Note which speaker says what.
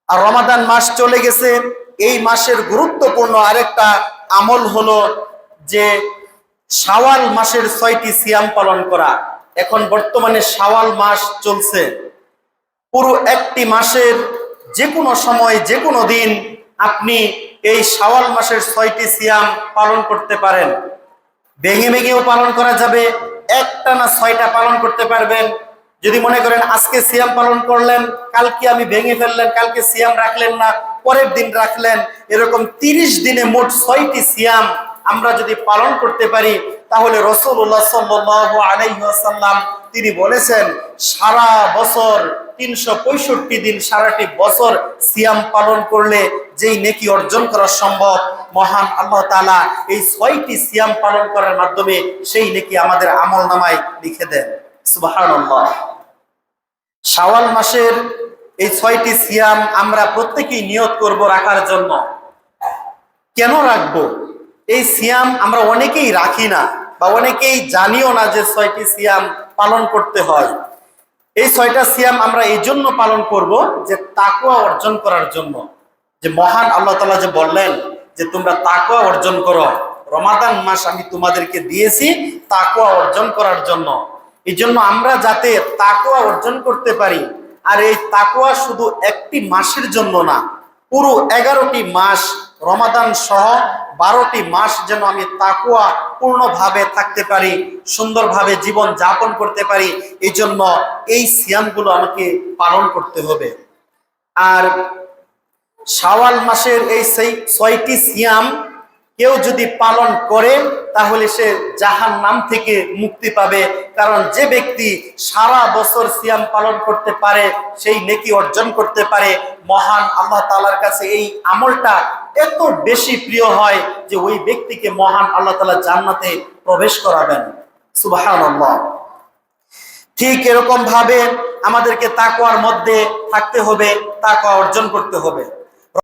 Speaker 1: আর রমাদান মাস চলে গেছে, এই মাসের গুরুত্বপূর্ণ আরেকটা আমল হলো যে শাওয়াল মাসের 6টি সিয়াম পালন করা। এখন বর্তমানে শাওয়াল মাস চলছে, পুরো একটি মাসের যে কোনো সময় যে কোনো দিন আপনি এই শাওয়াল মাসের 6টি সিয়াম পালন করতে পারেন। ভেঙে ভেঙেও পালন করা যাবে, একটানা 6টা পালন করতে পারবেন। যদি মনে করেন আজকে সিয়াম পালন করলেন, কালকে আমি ভেঙে ফেললেন, কালকে সিয়াম রাখলেন না, পরের দিন রাখলেন, এরকম 30 দিনে মোট 6টি সিয়াম আমরা যদি পালন করতে পারি, তাহলে রাসূলুল্লাহ সাল্লাল্লাহু আলাইহি ওয়াসাল্লাম তিনি বলেছেন সারা বছর 365 দিন সারাটি বছর সিয়াম পালন করলে যেই নেকি অর্জন করা সম্ভব, মহান আল্লাহ তাআলা এই 6টি সিয়াম পালন করার মাধ্যমে সেই নেকি আমাদের আমলনামায় লিখে দেন। সুবহানাল্লাহ। শাওয়াল মাসের এই 6টি সিয়াম আমরা প্রত্যেকেই নিয়ত করব রাখার জন্য। কেন রাখবো? এই সিয়াম আমরা অনেকেই রাখি না, বা অনেকেই জানিও না যে 6টি সিয়াম পালন করতে হয়। এই 6টা সিয়াম আমরা এই জন্য পালন করব যে তাকওয়া অর্জন করার জন্য। যে মহান আল্লাহ তাআলা যে বললেন যে তোমরা তাকওয়া অর্জন করো, রমাদান মাস আমি তোমাদেরকে দিয়েছি তাকওয়া অর্জন করার জন্য। এই জন্য আমরা যাতে তাকওয়া অর্জন করতে পারি, আর এই তাকওয়া শুধু একটি মাসের জন্য না, পুরো 11টি মাস রমাদান সহ 12টি মাস যেন আমি তাকওয়া পূর্ণভাবে থাকতে পারি, সুন্দরভাবে জীবন যাপন করতে পারি, এই জন্য এই সিয়ামগুলো আমাকে পালন করতে হবে। আর শাওয়াল মাসের এই 6টি সিয়াম কেউ যদি পালন করে তাহলে সে জাহান্নাম থেকে মুক্তি পাবে। কারণ যে ব্যক্তি সারা বছর সিয়াম পালন করতে পারে, সেই নেকি অর্জন করতে পারে, মহান আল্লাহ তাআলার কাছে এই আমলটা এত বেশি প্রিয় হয় যে ওই ব্যক্তিকে মহান আল্লাহ তাআলা জান্নাতে প্রবেশ করাবেন। সুবহানাল্লাহ। ঠিক এরকম ভাবে আমাদেরকে তাকওয়ার মধ্যে থাকতে হবে, তাকওয়া অর্জন করতে হবে।